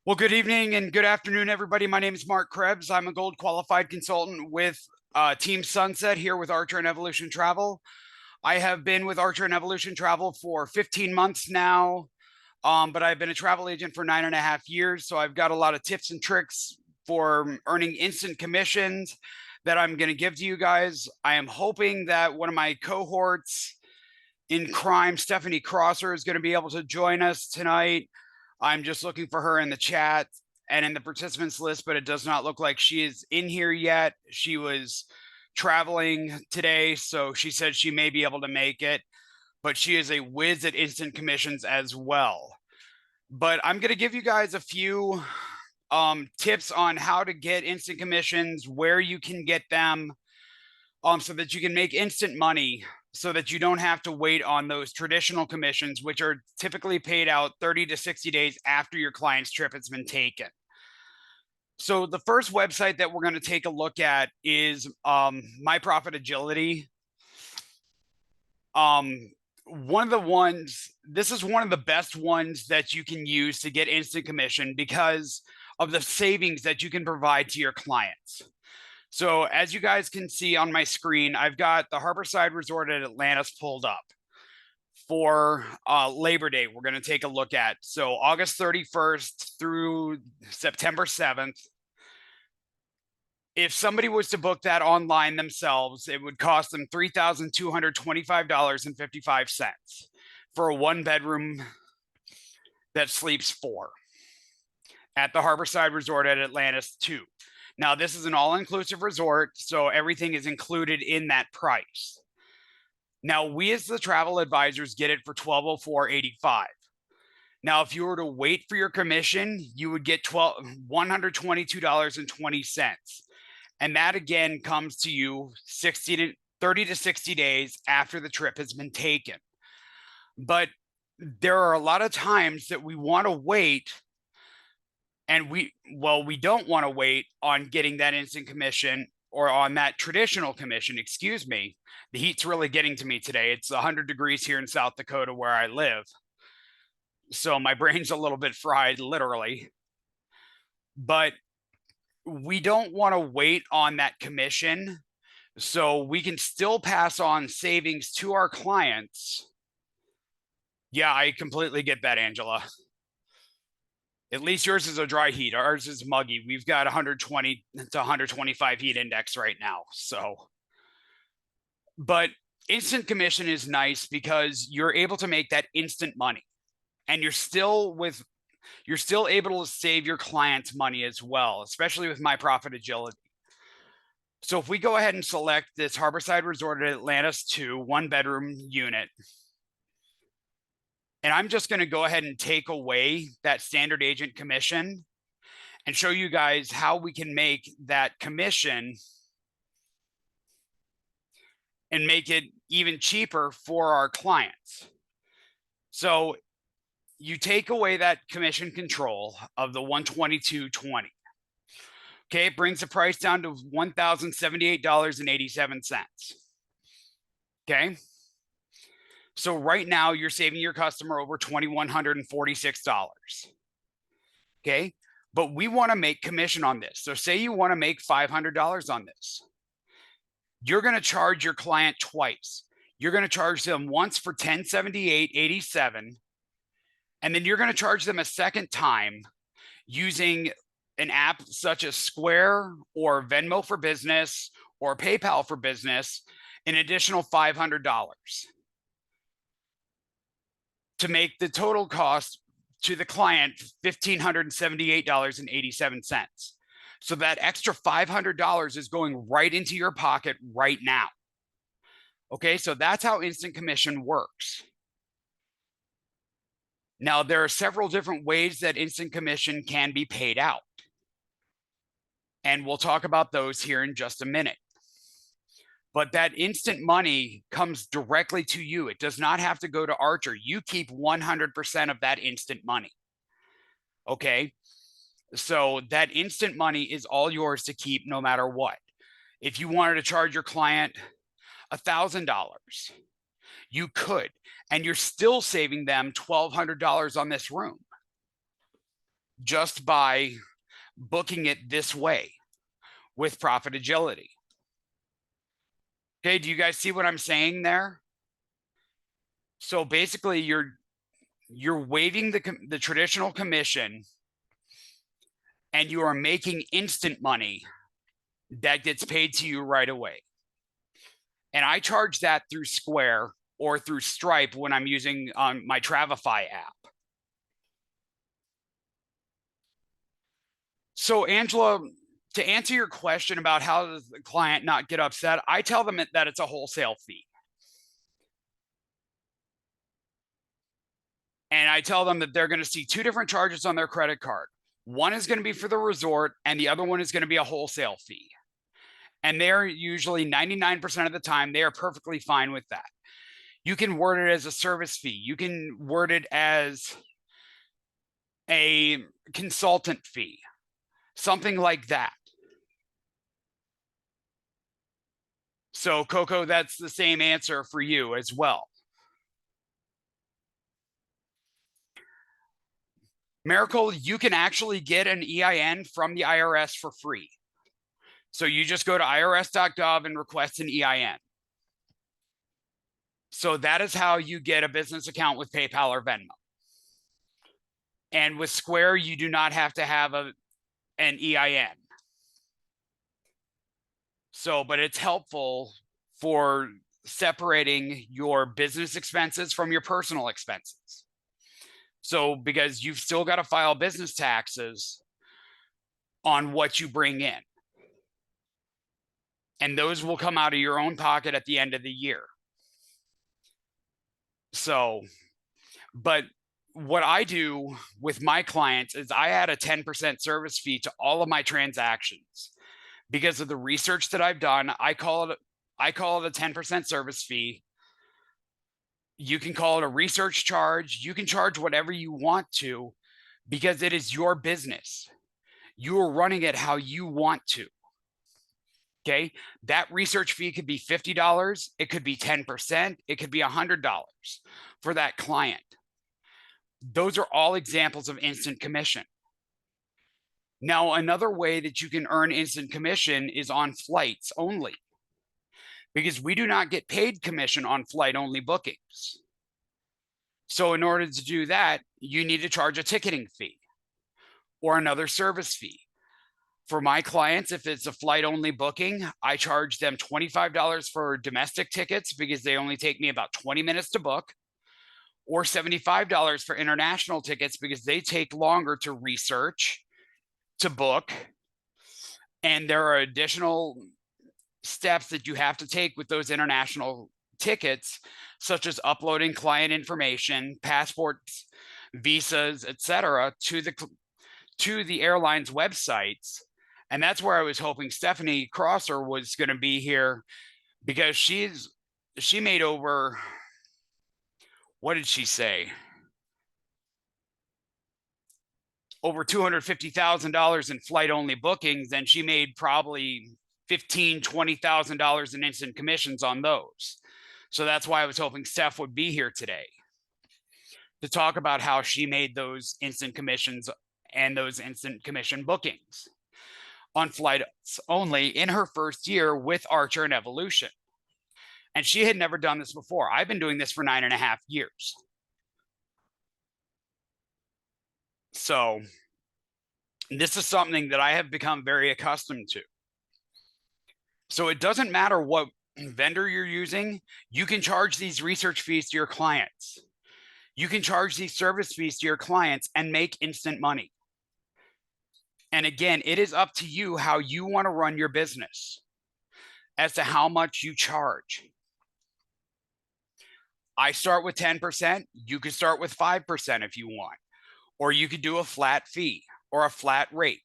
Well, good evening and good afternoon, everybody. My name is Mark Krebs. I'm a gold qualified consultant with Team Sunset here with Archer and Evolution Travel. I have been with Archer and Evolution Travel for 15 months now, but I've been a travel agent for 9.5 years. So I've got a lot of tips and tricks for earning instant commissions that I'm going to give to you guys. I am hoping that one of my cohorts in crime, Stephanie Crosser, is going to be able to join us tonight. I'm just looking for her in the chat and in the participants list, but it does not look like she is in here yet. She was traveling today, so she said she may be able to make it, but she is a whiz at instant commissions as well. But I'm going to give you guys a few tips on how to get instant commissions, where you can get them, so that you can make instant money, so that you don't have to wait on those traditional commissions, which are typically paid out 30 to 60 days after your client's trip has been taken. So the first website that we're going to take a look at is My Profit Agility. One of the ones, this is one of the best ones that you can use to get instant commission because of the savings that you can provide to your clients. So as you guys can see on my screen, I've got the Harborside Resort at Atlantis pulled up for Labor Day. We're going to take a look at. So August 31st through September 7th. If somebody was to book that online themselves, it would cost them $3,225.55 for a one-bedroom that sleeps four at the Harborside Resort at Atlantis 2. Now, this is an all-inclusive resort, so everything is included in that price. Now, we as the travel advisors get it for $1,204.85. Now, if you were to wait for your commission, you would get $122.20. And that again comes to you 30 to 60 days after the trip has been taken. But there are a lot of times that we want to wait, and we don't want to wait on getting that instant commission or on that traditional commission, excuse me. The heat's really getting to me today. It's 100 degrees here in South Dakota where I live. So my brain's a little bit fried, literally. But we don't want to wait on that commission, so we can still pass on savings to our clients. Yeah, I completely get that, Angela. At least yours is a dry heat. Ours is muggy. We've got 120 to 125 heat index right now. So, but instant commission is nice because you're able to make that instant money, and you're still able to save your clients money as well, especially with My Profit Agility. So if we go ahead and select this Harborside Resort at Atlantis 2 one-bedroom unit, and I'm just going to go ahead and take away that standard agent commission and show you guys how we can make that commission and make it even cheaper for our clients. So you take away that commission control of the $122.20. Okay, it brings the price down to $1,078.87. Okay. So right now you're saving your customer over $2,146. Okay. But we want to make commission on this. So say you want to make $500 on this. You're going to charge your client twice. You're going to charge them once for $1,078.87. And then you're going to charge them a second time using an app such as Square or Venmo for Business or PayPal for Business, an additional $500 to make the total cost to the client $1,578.87. So that extra $500 is going right into your pocket right now. Okay, so that's how instant commission works. Now, there are several different ways that instant commission can be paid out, and we'll talk about those here in just a minute. But that instant money comes directly to you. It does not have to go to Archer. You keep 100% of that instant money. Okay, so that instant money is all yours to keep no matter what. If you wanted to charge your client $1,000, you could, and you're still saving them $1,200 on this room. just by booking it this way with profit agility. Okay, do you guys see what I'm saying there? So basically you're waiving the traditional commission and you are making instant money that gets paid to you right away. And I charge that through Square or through Stripe when I'm using my Travefy app. So Angela, to answer your question about how does the client not get upset, I tell them that it's a wholesale fee. And I tell them that they're going to see two different charges on their credit card. One is going to be for the resort, and the other one is going to be a wholesale fee. And they're usually 99% of the time, they are perfectly fine with that. You can word it as a service fee. You can word it as a consultant fee, something like that. So, Coco, that's the same answer for you as well. Miracle, you can actually get an EIN from the IRS for free. So you just go to irs.gov and request an EIN. So that is how you get a business account with PayPal or Venmo. And with Square, you do not have to have an EIN. So, but it's helpful for separating your business expenses from your personal expenses. So, because you've still got to file business taxes on what you bring in. And those will come out of your own pocket at the end of the year. So, but what I do with my clients is I add a 10% service fee to all of my transactions because of the research that I've done. I call it a 10% service fee. You can call it a research charge. You can charge whatever you want to because it is your business. You are running it how you want to. Okay. That research fee could be $50. It could be 10%. It could be $100 for that client. Those are all examples of instant commission. Now, another way that you can earn instant commission is on flights only, because we do not get paid commission on flight only bookings. So in order to do that, you need to charge a ticketing fee or another service fee. For my clients, if it's a flight only booking, I charge them $25 for domestic tickets because they only take me about 20 minutes to book, or $75 for international tickets because they take longer to research, to book. And there are additional steps that you have to take with those international tickets, such as uploading client information, passports, visas, etc., to the airline's websites. And that's where I was hoping Stephanie Crosser was going to be here, because she made over, what did she say? Over $250,000 in flight only bookings, and she made probably $15,000, $20,000 in instant commissions on those. So that's why I was hoping Steph would be here today to talk about how she made those instant commissions and those instant commission bookings on flights only in her first year with Archer and Evolution. And she had never done this before. I've been doing this for 9.5 years. So this is something that I have become very accustomed to. So it doesn't matter what vendor you're using, you can charge these research fees to your clients. You can charge these service fees to your clients and make instant money. And again, it is up to you how you want to run your business as to how much you charge. I start with 10%. You could start with 5% if you want, or you could do a flat fee or a flat rate.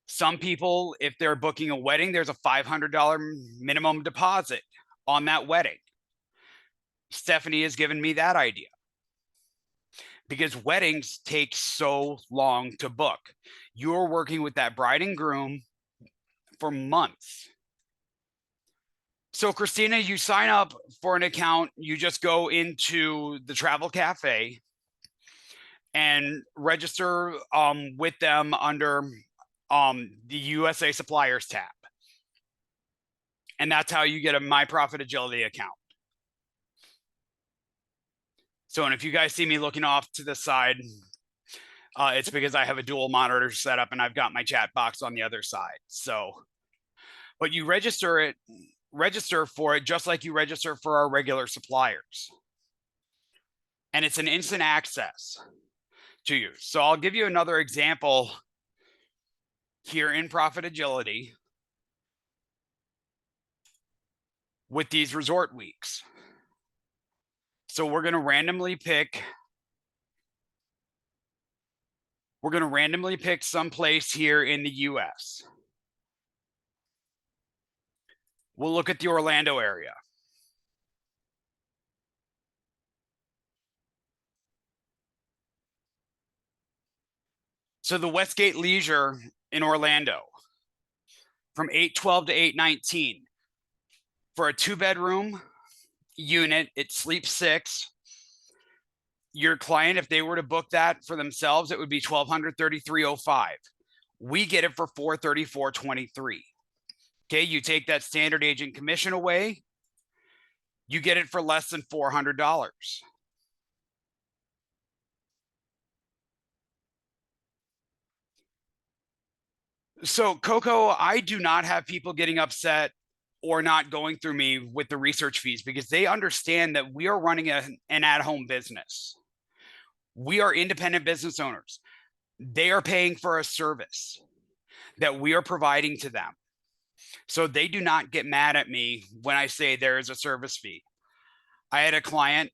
Some people, if they're booking a wedding, there's a $500 minimum deposit on that wedding. Stephanie has given me that idea because weddings take so long to book. You're working with that bride and groom for months. So Christina, you sign up for an account, you just go into the Travel Cafe and register with them under the USA Suppliers tab. And that's how you get a My Profit Agility account. So, and if you guys see me looking off to the side, it's because I have a dual monitor set up and I've got my chat box on the other side. So, but you register for it just like you register for our regular suppliers. And it's an instant access to you. So I'll give you another example here in Profit Agility with these resort weeks. So we're going to randomly pick some place here in the US. We'll look at the Orlando area. So the Westgate Leisure in Orlando from 8/12 to 8/19 for a 2-bedroom unit, it sleeps 6. Your client, if they were to book that for themselves, it would be $1,233.05. We get it for $434.23. Okay, you take that standard agent commission away, you get it for less than $400. So, Coco, I do not have people getting upset or not going through me with the research fees because they understand that we are running an at-home business. We are independent business owners. They are paying for a service that we are providing to them. So they do not get mad at me when I say there is a service fee. I had a client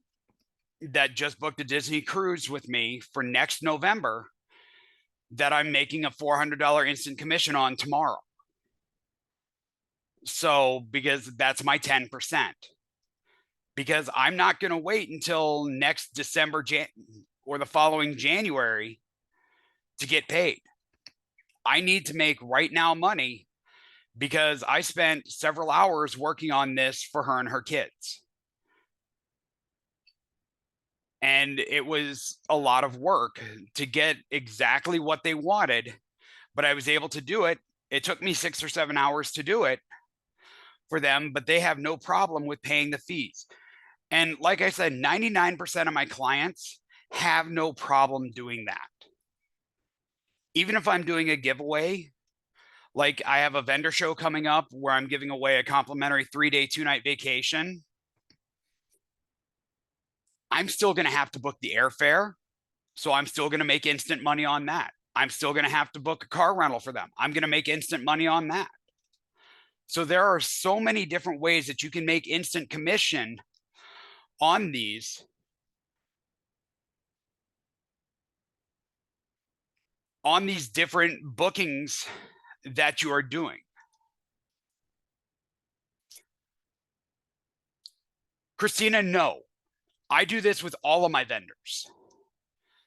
that just booked a Disney cruise with me for next November that I'm making a $400 instant commission on tomorrow. So, because that's my 10%. Because I'm not going to wait until next December or the following January to get paid. I need to make right now money because I spent several hours working on this for her and her kids. And it was a lot of work to get exactly what they wanted, but I was able to do it. It took me 6 or 7 hours to do it for them, but they have no problem with paying the fees. And like I said, 99% of my clients have no problem doing that. Even if I'm doing a giveaway, like I have a vendor show coming up where I'm giving away a complimentary 3-day, 2-night vacation, I'm still going to have to book the airfare. So I'm still going to make instant money on that. I'm still going to have to book a car rental for them. I'm going to make instant money on that. So there are so many different ways that you can make instant commission on these. On these different bookings that you are doing. Christina, no. I do this with all of my vendors.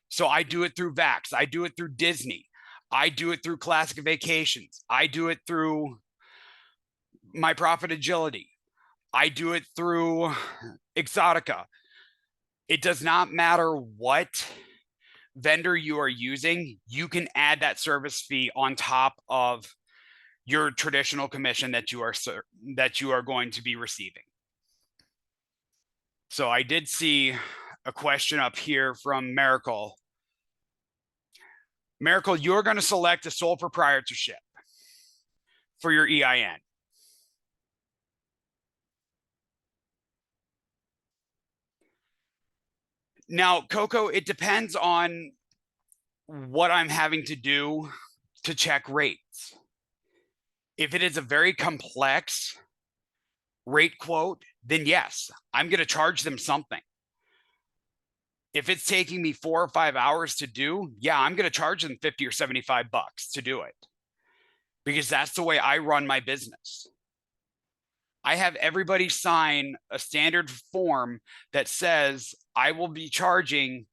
So I do it through Vax. I do it through Disney. I do it through Classic Vacations. I do it through My Profit Agility. I do it through Exotica. It does not matter what vendor you are using, you can add that service fee on top of your traditional commission that you are going to be receiving. So I did see a question up here from Miracle. Miracle, you're going to select a sole proprietorship for your EIN. Now, Coco, it depends on what I'm having to do to check rates. If it is a very complex rate quote, then yes, I'm going to charge them something. If it's taking me 4 or 5 hours to do, yeah, I'm going to charge them 50 or 75 bucks to do it because that's the way I run my business. I have everybody sign a standard form that says I will be charging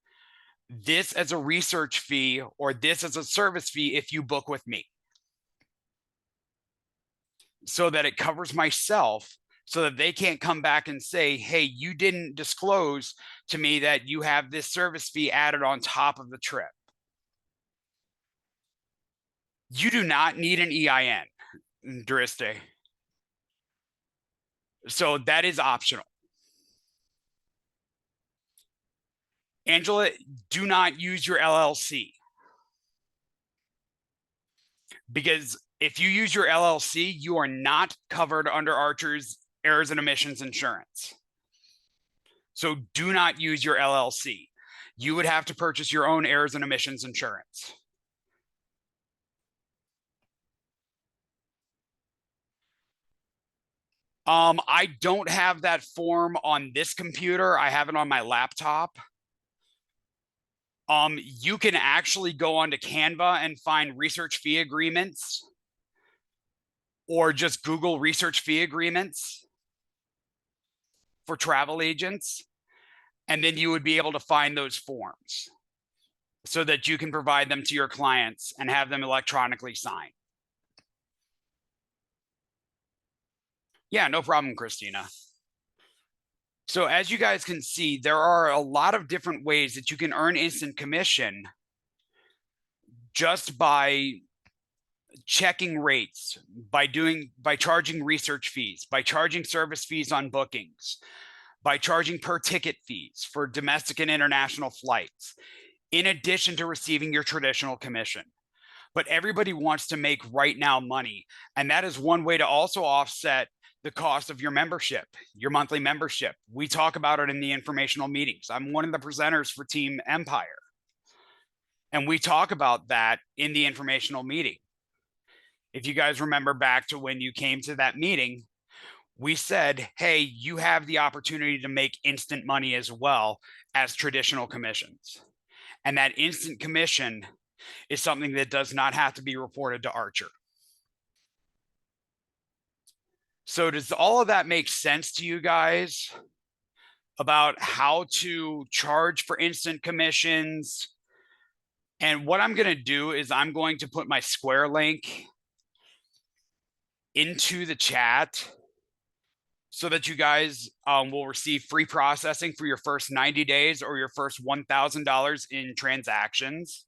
this as a research fee or this as a service fee if you book with me, so that it covers myself so that they can't come back and say, hey, you didn't disclose to me that you have this service fee added on top of the trip. You do not need an EIN, Duriste. So that is optional. Angela, do not use your LLC. Because if you use your LLC, you are not covered under Archer's errors and omissions insurance. So do not use your LLC. You would have to purchase your own errors and omissions insurance. I don't have that form on this computer. I have it on my laptop. You can actually go onto Canva and find research fee agreements, or just Google research fee agreements for travel agents. And then you would be able to find those forms so that you can provide them to your clients and have them electronically signed. Yeah, no problem, Christina. So as you guys can see, there are a lot of different ways that you can earn instant commission just by checking rates, by charging research fees, by charging service fees on bookings, by charging per ticket fees for domestic and international flights, in addition to receiving your traditional commission. But everybody wants to make right now money, and that is one way to also offset the cost of your membership, your monthly membership. We talk about it in the informational meetings. I'm one of the presenters for Team Empire, and we talk about that in the informational meeting. If you guys remember back to when you came to that meeting, we said, hey, you have the opportunity to make instant money as well as traditional commissions. And that instant commission is something that does not have to be reported to Archer. So does all of that make sense to you guys about how to charge for instant commissions? And what I'm going to do is I'm going to put my Square link into the chat so that you guys will receive free processing for your first 90 days or your first $1,000 in transactions.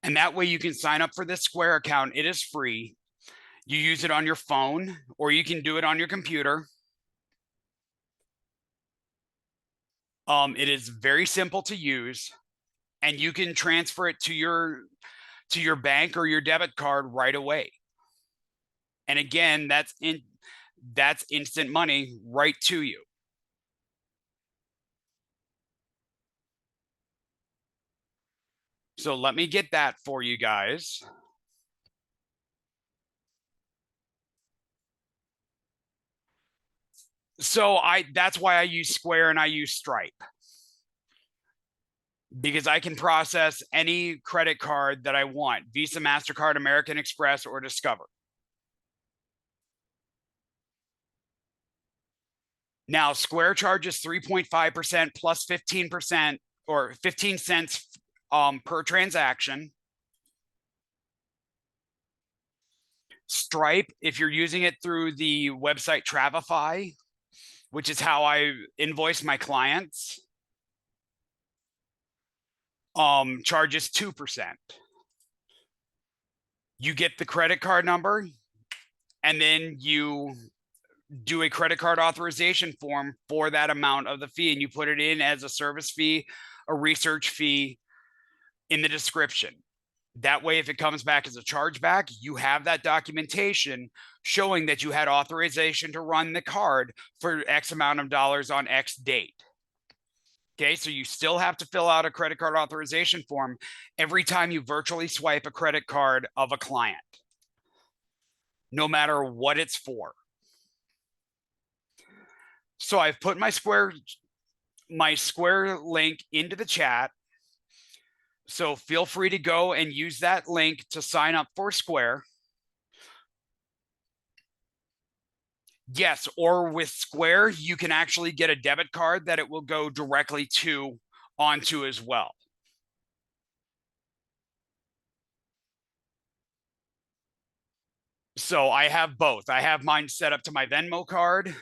And that way you can sign up for this Square account. It is free. You use it on your phone, or you can do it on your computer. It is very simple to use, and you can transfer it to your bank or your debit card right away. And again, that's instant money right to you. So let me get that for you guys. So that's why I use Square and I use Stripe, because I can process any credit card that I want: Visa, MasterCard, American Express, or Discover. Now, Square charges 3.5% plus 15% or 15 cents per transaction. Stripe, if you're using it through the website Travify, which is how I invoice my clients, charges 2%. You get the credit card number, and then you do a credit card authorization form for that amount of the fee, and you put it in as a service fee, a research fee in the description. That way, if it comes back as a chargeback, you have that documentation showing that you had authorization to run the card for X amount of dollars on X date. Okay, so you still have to fill out a credit card authorization form every time you virtually swipe a credit card of a client, no matter what it's for. So I've put my Square link into the chat. So feel free to go and use that link to sign up for Square. Yes, or with Square, you can actually get a debit card that it will go directly to onto as well. So I have both. I have mine set up to my Venmo card,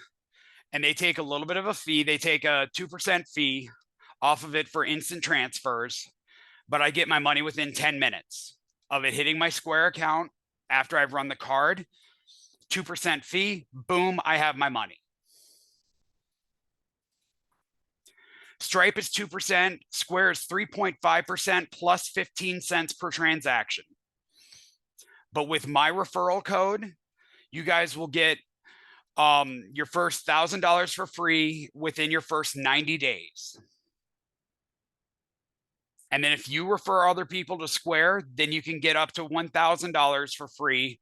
and they take a little bit of a fee. They take a 2% fee off of it for instant transfers, but I get my money within 10 minutes of it hitting my Square account after I've run the card. 2% fee, boom, I have my money. Stripe is 2%, Square is 3.5% plus 15 cents per transaction. But with my referral code, you guys will get your first $1,000 for free within your first 90 days. And then if you refer other people to Square, then you can get up to $1,000 for free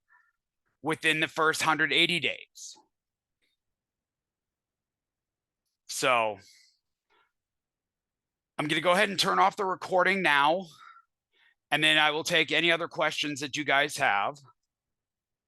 within the first 180 days. So I'm going to go ahead and turn off the recording now, and then I will take any other questions that you guys have.